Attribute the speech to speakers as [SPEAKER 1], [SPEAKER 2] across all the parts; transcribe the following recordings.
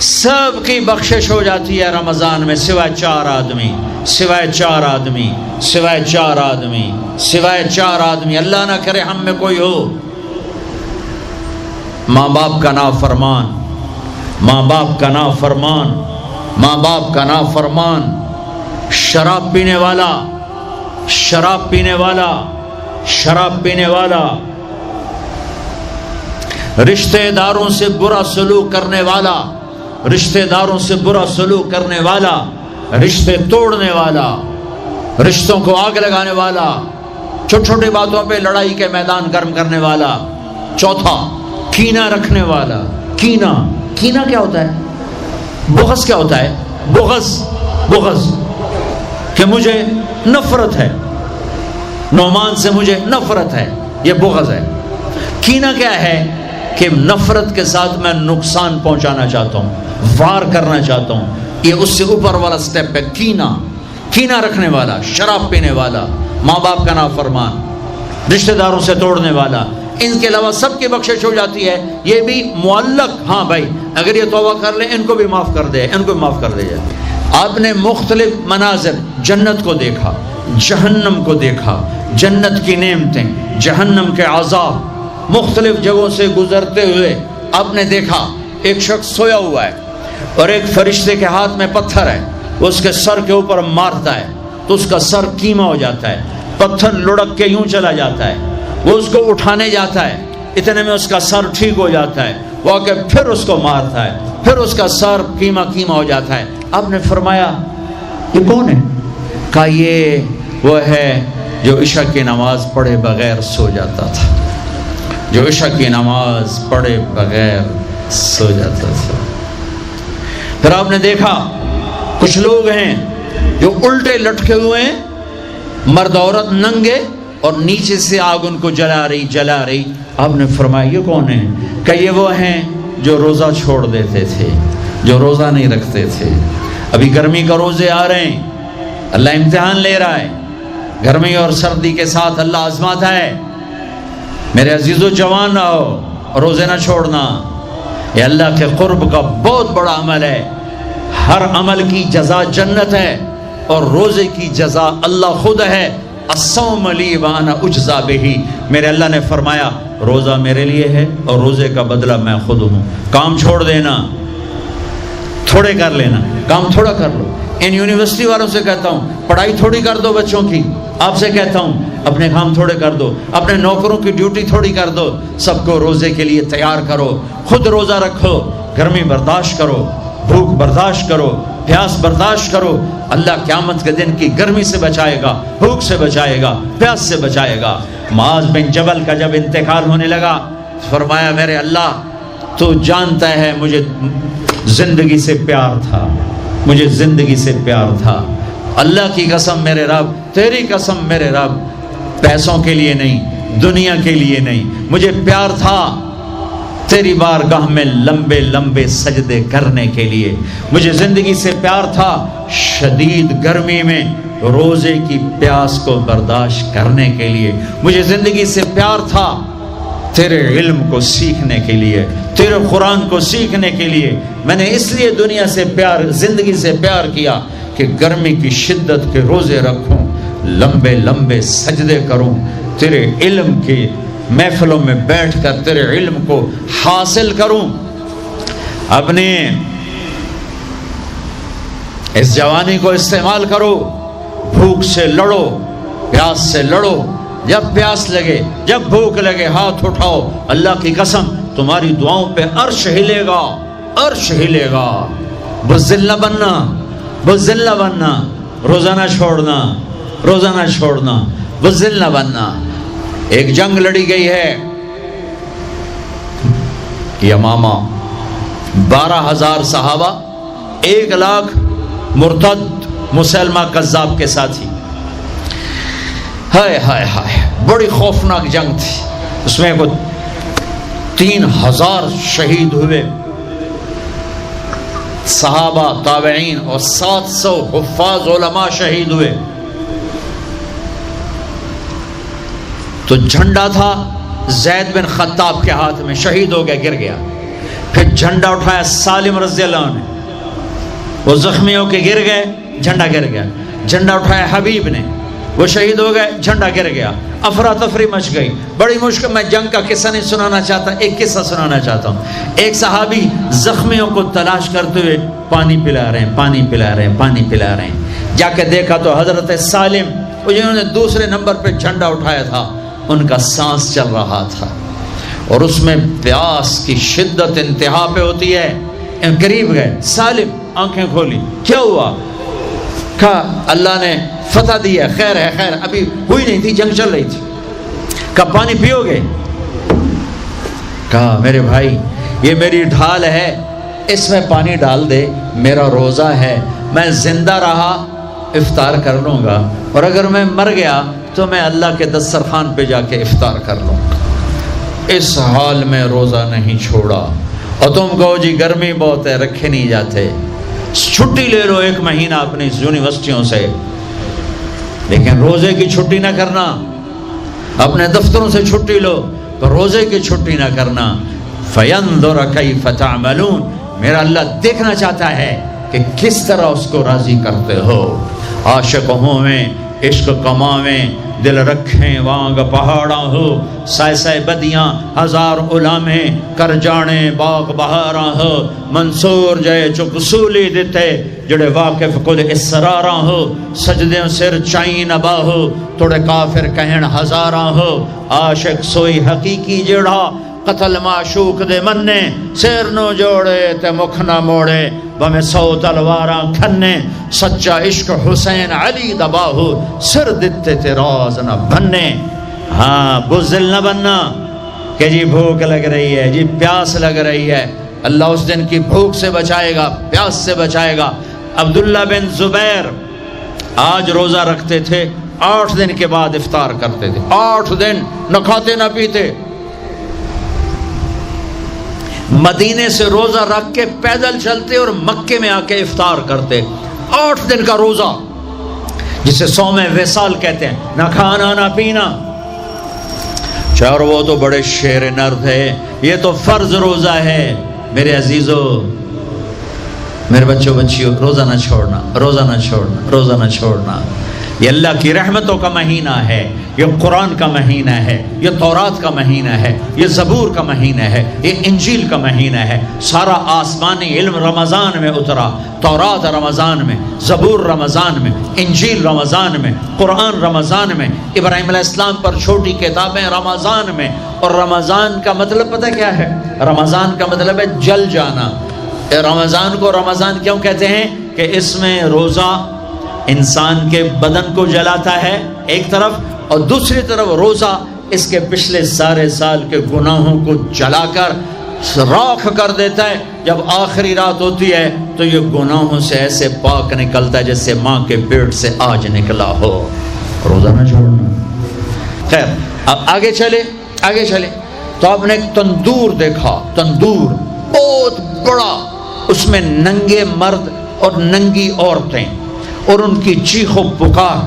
[SPEAKER 1] سب کی بخشش ہو جاتی ہے رمضان میں سوائے 4 آدمی، سوائے 4 آدمی، سوائے 4 آدمی، سوائے 4 آدمی۔ اللہ نہ کرے ہم میں کوئی ہو ماں باپ کا نافرمان، ماں باپ کا نافرمان، ماں باپ کا نافرمان، شراب پینے والا، شراب پینے والا، شراب پینے والا، رشتہ داروں سے برا سلوک کرنے والا، رشتہ داروں سے برا سلوک کرنے والا، رشتے توڑنے والا، رشتوں کو آگ لگانے والا، چھوٹی چھوٹی باتوں پہ لڑائی کے میدان گرم کرنے والا۔ چوتھا، کینہ رکھنے والا۔ کینہ، کینہ کیا ہوتا ہے؟ بغض کیا ہوتا ہے؟ بغض، بغض کہ مجھے نفرت ہے، نعمان سے مجھے نفرت ہے، یہ بغض ہے۔ کینہ کیا ہے؟ کہ نفرت کے ساتھ میں نقصان پہنچانا چاہتا ہوں، وار کرنا چاہتا ہوں، یہ اس سے اوپر والا سٹیپ ہے کینہ۔ کینہ رکھنے والا، شراب پینے والا، ماں باپ کا نافرمان، رشتہ داروں سے توڑنے والا۔ ان کے علاوہ سب کی بخشش ہو جاتی ہے، یہ بھی معلق، ہاں بھائی اگر یہ توبہ کر لیں ان کو بھی معاف کر دے، ان کو بھی معاف کر دے جائے۔ آپ نے مختلف مناظر، جنت کو دیکھا، جہنم کو دیکھا، جنت کی نعمتیں، جہنم کے عذاب، مختلف جگہوں سے گزرتے ہوئے آپ نے دیکھا ایک شخص سویا ہوا ہے اور ایک فرشتے کے ہاتھ میں پتھر ہے، وہ اس کے سر کے اوپر مارتا ہے تو اس کا سر کیما ہو جاتا ہے، پتھر لڑک کے یوں چلا جاتا ہے، وہ اس کو اٹھانے جاتا ہے، اتنے میں اس کا سر ٹھیک ہو جاتا ہے، وہ آ کے پھر اس کو مارتا ہے، پھر اس کا سر کیما کیما ہو جاتا ہے۔ آپ نے فرمایا یہ کون ہے؟ کہا یہ وہ ہے جو عشاء کی نماز پڑھے بغیر سو جاتا تھا، جو عشاء کی نماز پڑھے بغیر سو جاتا تھا۔ پھر آپ نے دیکھا کچھ لوگ ہیں جو الٹے لٹکے ہوئے ہیں، مرد عورت ننگے، اور نیچے سے آگ ان کو جلا رہی جلا رہی۔ آپ نے فرمایا یہ کون ہیں؟ کہ یہ وہ ہیں جو روزہ چھوڑ دیتے تھے، جو روزہ نہیں رکھتے تھے۔ ابھی گرمی کا روزے آ رہے ہیں، اللہ امتحان لے رہا ہے، گرمی اور سردی کے ساتھ اللہ آزماتا ہے۔ میرے عزیزو جوان رہو، روزے نہ چھوڑنا، یہ اللہ کے قرب کا بہت بڑا عمل ہے۔ ہر عمل کی جزا جنت ہے اور روزے کی جزا اللہ خود ہے۔ الصوم لی وانا اجزا بہ، میرے اللہ نے فرمایا روزہ میرے لیے ہے اور روزے کا بدلہ میں خود ہوں۔ کام چھوڑ دینا، تھوڑے کر لینا، کام تھوڑا کر لو۔ ان یونیورسٹی والوں سے کہتا ہوں پڑھائی تھوڑی کر دو بچوں کی، آپ سے کہتا ہوں اپنے کام تھوڑے کر دو، اپنے نوکروں کی ڈیوٹی تھوڑی کر دو، سب کو روزے کے لیے تیار کرو، خود روزہ رکھو، گرمی برداشت کرو، بھوک برداشت کرو، پیاس برداشت کرو۔ اللہ قیامت کے دن کی گرمی سے بچائے گا، بھوک سے بچائے گا، پیاس سے بچائے گا۔ معاذ بن جبل کا جب انتقال ہونے لگا، فرمایا میرے اللہ تو جانتا ہے مجھے زندگی سے پیار تھا، مجھے زندگی سے پیار تھا، اللہ کی قسم میرے رب، تیری قسم میرے رب، پیسوں کے لیے نہیں، دنیا کے لیے نہیں، مجھے پیار تھا تیری بارگاہ میں لمبے لمبے سجدے کرنے کے لیے، مجھے زندگی سے پیار تھا شدید گرمی میں روزے کی پیاس کو برداشت کرنے کے لیے، مجھے زندگی سے پیار تھا تیرے علم کو سیکھنے کے لیے، تیرے قرآن کو سیکھنے کے لیے۔ میں نے اس لیے دنیا سے پیار، زندگی سے پیار کیا کہ گرمی کی شدت کے روزے رکھوں، لمبے لمبے سجدے کروں، تیرے علم کی محفلوں میں بیٹھ کر تیرے علم کو حاصل کروں۔ اپنے اس جوانی کو استعمال کرو، بھوک سے لڑو، پیاس سے لڑو، جب پیاس لگے، جب بھوک لگے ہاتھ اٹھاؤ، اللہ کی قسم تمہاری دعاؤں پہ عرش ہلے گا، عرش ہلے گا۔ بزدل نہ بننا، بزدل نہ بننا، روزہ نہ چھوڑنا، روزہ نہ چھوڑنا، بزدل نہ بننا۔ ایک جنگ لڑی گئی ہے یمامہ، 12,000 صحابہ، 1,00,000 مرتد مسلمہ کذاب کے ساتھی۔ ہائے ہائے ہائے، بڑی خوفناک جنگ تھی، اس میں 3,000 شہید ہوئے، صحابہ، تابعین اور 700 حفاظ علماء شہید ہوئے۔ تو جھنڈا تھا زید بن خطاب کے ہاتھ میں، شہید ہو گیا، گر گیا۔ پھر جھنڈا اٹھایا سالم رضی اللہ عنہ نے، وہ زخمی ہو کے گر گئے، جھنڈا گر گیا، جھنڈا اٹھایا حبیب نے، وہ شہید ہو گئے، جھنڈا گر گیا، افراتفری مچ گئی، بڑی مشکل۔ میں جنگ کا قصہ نہیں سنانا چاہتا، ایک قصہ سنانا چاہتا ہوں۔ ایک صحابی زخمیوں کو تلاش کرتے ہوئے پانی پلا رہے ہیں، پانی پلا رہے ہیں، پانی پلا رہے ہیں، جا کے دیکھا تو حضرت سالم، وہ جنہوں نے دوسرے نمبر پہ جھنڈا اٹھایا تھا، ان کا سانس چل رہا تھا، اور اس میں پیاس کی شدت انتہا پہ ہوتی ہے۔ قریب گئے، سالم آنکھیں کھولی، کیا ہوا؟ کہا اللہ نے فتح دی ہے، خیر ہے، خیر، ابھی ہوئی نہیں تھی، جنگ چل رہی تھی۔ کہا پانی پیو گے؟ کہا میرے بھائی یہ میری ڈھال ہے، اس میں پانی ڈال دے، میرا روزہ ہے، میں زندہ رہا افطار کر لوں گا، اور اگر میں مر گیا تو میں اللہ کے دسترخوان پہ جا کے افطار کر لوں گا۔ اس حال میں روزہ نہیں چھوڑا، اور تم کہو جی گرمی بہت ہے، رکھے نہیں جاتے، چھٹی لے لو 1 مہینہ اپنی یونیورسٹیوں سے، لیکن روزے کی چھٹی نہ کرنا، اپنے دفتروں سے چھٹی لو تو روزے کی چھٹی نہ کرنا۔ فَيَنْظُرَ كَيْفَ تَعْمَلُونَ، میرا اللہ دیکھنا چاہتا ہے کہ کس طرح اس کو راضی کرتے ہو۔ عاشق ہوویں عشق کماویں، دل رکھیں وانگ پہاڑاں ہو، سائے سائے بدیاں ہزار علامیں، کر جانے باغ بہاراں ہو، منصور جائے چک سولی دیتے، جڑے واقف کل اسراراں ہو، سجدیں سر چائیں نبا ہو، توڑے کافر کہن ہزاراں ہو، عاشق سوئی حقیقی جڑا، قتل معشوق دے مننے، سیر نو جوڑے تے مکھ نہ موڑے، بمیں 100 تلواراں کھنے، سچا عشق حسین علی دباہو، سر دیتے تے راز نہ بننے۔ ہاں بزدل نہ بننا کہ جی بھوک لگ رہی ہے، جی پیاس لگ رہی ہے، اللہ اس دن کی بھوک سے بچائے گا، پیاس سے بچائے گا۔ عبداللہ بن زبیر آج روزہ رکھتے تھے، 8 دن کے بعد افطار کرتے تھے، 8 دن نہ کھاتے نہ پیتے، مدینے سے روزہ رکھ کے پیدل چلتے اور مکے میں آ کے افطار کرتے، 8 دن کا روزہ، جسے صوم وصال کہتے ہیں، نہ کھانا نہ پینا۔ چار وہ تو بڑے شیر نر تھے، یہ تو فرض روزہ ہے۔ میرے عزیزو، میرے بچوں بچیوں، روزہ نہ چھوڑنا، روزہ نہ چھوڑنا، روزہ نہ چھوڑنا۔ یہ اللہ کی رحمتوں کا مہینہ ہے، یہ قرآن کا مہینہ ہے، یہ تورات کا مہینہ ہے، یہ زبور کا مہینہ ہے، یہ انجیل کا مہینہ ہے۔ سارا آسمانی علم رمضان میں اترا، تورات رمضان میں، زبور رمضان میں، انجیل رمضان میں، قرآن رمضان میں، ابراہیم علیہ السلام پر چھوٹی کتابیں رمضان میں۔ اور رمضان کا مطلب پتہ کیا ہے؟ رمضان کا مطلب ہے جل جانا۔ رمضان کو رمضان کیوں کہتے ہیں؟ کہ اس میں روزہ انسان کے بدن کو جلاتا ہے ایک طرف، اور دوسری طرف روزہ اس کے پچھلے سارے سال کے گناہوں کو جلا کر راکھ کر دیتا ہے۔ جب آخری رات ہوتی ہے تو یہ گناہوں سے ایسے پاک نکلتا ہے جیسے ماں کے پیٹ سے آج نکلا ہو۔ روزہ نہ چھوڑنا۔ خیر، اب آگے چلے تو آپ نے ایک تندور دیکھا، تندور بہت بڑا، اس میں ننگے مرد اور ننگی عورتیں، اور ان کی چیخ و پکار،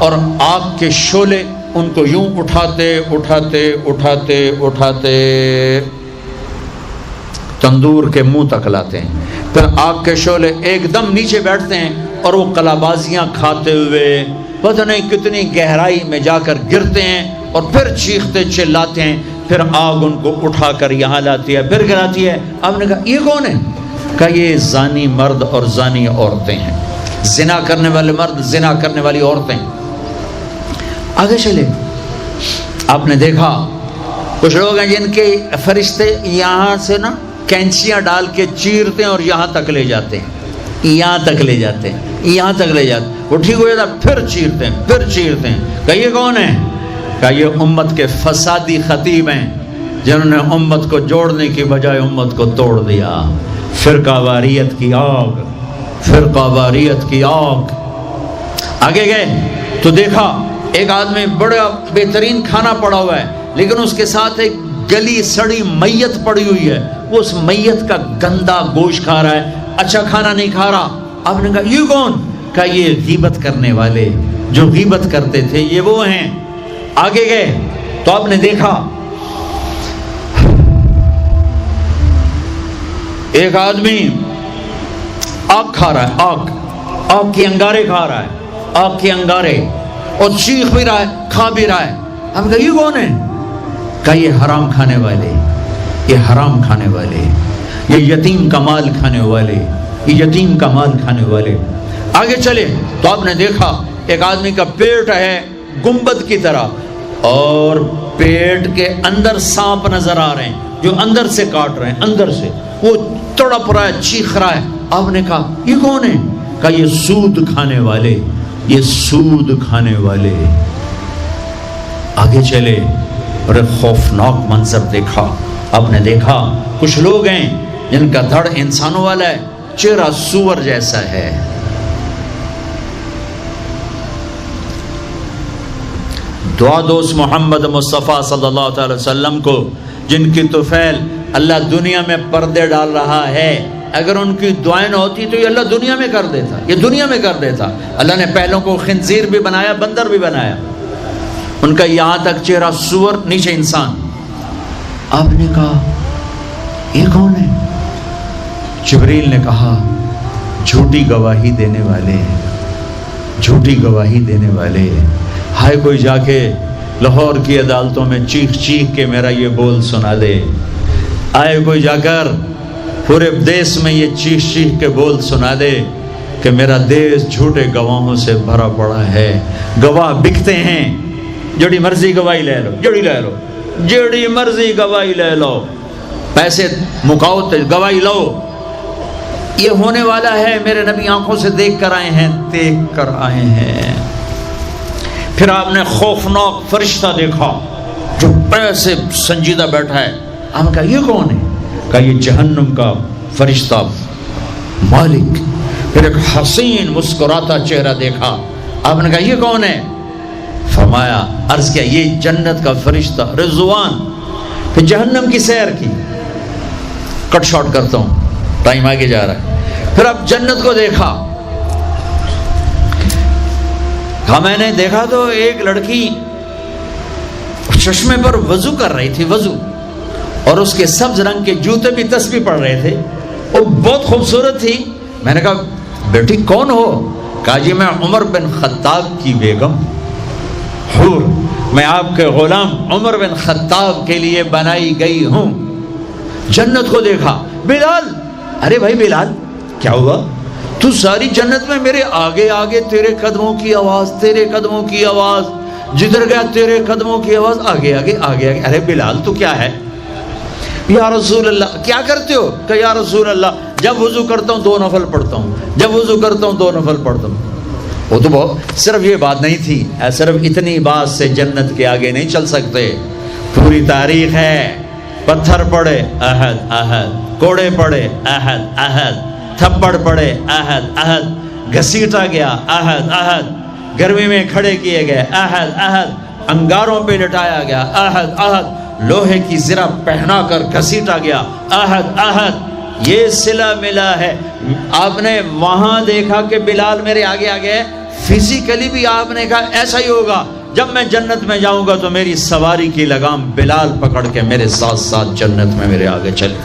[SPEAKER 1] اور آگ کے شعلے ان کو یوں اٹھاتے اٹھاتے اٹھاتے اٹھاتے تندور کے منہ تک لاتے ہیں۔ پھر آگ کے شعلے ایک دم نیچے بیٹھتے ہیں، اور وہ کلابازیاں کھاتے ہوئے پتہ نہیں کتنی گہرائی میں جا کر گرتے ہیں، اور پھر چیختے چلاتے ہیں۔ پھر آگ ان کو اٹھا کر یہاں لاتی ہے، پھر گراتی ہے۔ آپ نے کہا یہ کون ہے؟ کہا یہ زانی مرد اور زانی عورتیں ہیں، زنا کرنے والے مرد، زنا کرنے والی عورتیں۔ آگے چلے، آپ نے دیکھا کچھ لوگ ہیں جن کے فرشتے یہاں سے نا کینچیاں ڈال کے چیرتے ہیں اور یہاں تک لے جاتے ہیں، یہاں تک لے جاتے ہیں، یہاں تک لے جاتے ہیں، وہ ٹھیک ہو جاتا پھر چیرتے ہیں، پھر چیرتے ہیں۔ کہا یہ کون ہے؟ کہا یہ امت کے فسادی خطیب ہیں، جنہوں نے امت کو جوڑنے کی بجائے امت کو توڑ دیا۔ فرقہ واریت کی آگ، فرقہ واریت کی آگ۔ آگے گئے تو دیکھا ایک آدمی بڑا بہترین کھانا پڑا ہوا ہے، لیکن اس کے ساتھ ایک گلی سڑی میت پڑی ہوئی ہے، وہ اس میت کا گندا گوشت کھا رہا ہے، اچھا کھانا نہیں کھا رہا۔ آپ نے کہا یہ کون؟ کہا یہ غیبت کرنے والے، جو غیبت کرتے تھے یہ وہ ہیں۔ آگے گئے تو آپ نے دیکھا ایک آدمی آگ کھا رہا ہے، آگ کے انگارے کھا رہا ہے، آگ کے انگارے، اور چیخ بھی رہا ہے، کھا بھی رہا ہے. ہم کہا یہ کون ہے؟ کہا یہ حرام کھانے والے، یہ حرام کھانے والے، یہ یتیم کا مال کھانے والے، یہ یتیم کا مال کھانے والے. آگے چلے تو آپ نے دیکھا ایک آدمی کا پیٹ ہے گنبد کی طرح، اور پیٹ کے اندر سانپ نظر آ رہے ہیں جو اندر سے کاٹ رہے ہیں، اندر سے وہ تڑپ رہا ہے، چیخ رہا ہے. آپ نے کہا یہ کون ہے؟ کہا یہ سود کھانے والے، یہ سود کھانے والے. آگے چلے اور ایک خوفناک منظر دیکھا. آپ نے دیکھا کچھ لوگ ہیں جن کا دھڑ انسانوں والا ہے، چہرہ سور جیسا ہے. دعا دوست محمد مصطفیٰ صلی اللہ تعالی وسلم کو، جن کی طفیل اللہ دنیا میں پردے ڈال رہا ہے، اگر ان کی دعائیں نہ ہوتی تو یہ اللہ دنیا میں کر دیتا، یہ دنیا میں کر دیتا. اللہ نے پہلوں کو خنزیر بھی بنایا، بندر بھی بنایا، ان کا یہاں تک چہرہ سور، نیچے انسان. آپ نے کہا یہ کون ہے؟ جبریل نے کہا جھوٹی گواہی دینے والے، جھوٹی گواہی دینے والے. ہائے کوئی جا کے لاہور کی عدالتوں میں چیخ چیخ کے میرا یہ بول سنا دے. آئے کوئی جا کر پورے دیس میں یہ چیخ چیخ کے بول سنا دے کہ میرا دیس جھوٹے گواہوں سے بھرا پڑا ہے. گواہ بکتے ہیں، جڑی مرضی گواہی لے لو، جڑی مرضی گواہی لے لو، پیسے مکاؤ تو گواہی لو. یہ ہونے والا ہے، میرے نبی آنکھوں سے دیکھ کر آئے ہیں، دیکھ کر آئے ہیں. پھر آپ نے خوفناک فرشتہ دیکھا جو ایسے سنجیدہ بیٹھا ہے. ہم کہا یہ کون ہے؟ کہا یہ جہنم کا فرشتہ مالک. پھر ایک حسین مسکراتا چہرہ دیکھا. آپ نے کہا یہ کون ہے؟ فرمایا، عرض کیا یہ جنت کا فرشتہ رضوان. پھر جہنم کی سیر کی. کٹ شارٹ کرتا ہوں، ٹائم آگے جا رہا ہے. پھر اب جنت کو دیکھا. کہا میں نے دیکھا تو ایک لڑکی چشمے پر وضو کر رہی تھی، وضو، اور اس کے سبز رنگ کے جوتے بھی تسبیح پڑھ رہے تھے، وہ بہت خوبصورت تھی. میں نے کہا بیٹی کون ہو؟ کہا جی میں عمر بن خطاب کی بیگم حور، میں آپ کے غلام عمر بن خطاب کے لیے بنائی گئی ہوں. جنت کو دیکھا. بلال، ارے بھائی بلال کیا ہوا؟ تو ساری جنت میں میرے آگے آگے، تیرے قدموں کی آواز، تیرے قدموں کی آواز، جدھر گیا تیرے قدموں کی آواز، آگے آگے آگے آگے. ارے بلال تو کیا ہے؟ یا رسول اللہ کیا کرتے ہو؟ کہ یا رسول اللہ جب وضو کرتا ہوں 2 نفل پڑھتا ہوں، جب وضو کرتا ہوں 2 نفل پڑھتا ہوں. وہ تو بہت، صرف یہ بات نہیں تھی، صرف اتنی بات سے جنت کے آگے نہیں چل سکتے. پوری تاریخ ہے. پتھر پڑے احد احد، کوڑے پڑے احد احد، تھپڑ پڑے احد احد، گھسیٹا گیا احد احد، گرمی میں کھڑے کیے گئے احد احد، انگاروں پہ لٹایا گیا احد احد، لوہے کی زرہ پہنا کر گھسیٹا گیا احد احد. یہ صلہ ملا ہے. آپ نے وہاں دیکھا کہ بلال میرے آگے آگے ہے، فزیکلی بھی آپ نے کہا ایسا ہی ہوگا. جب میں جنت میں جاؤں گا تو میری سواری کی لگام بلال پکڑ کے میرے ساتھ ساتھ جنت میں میرے آگے چلے.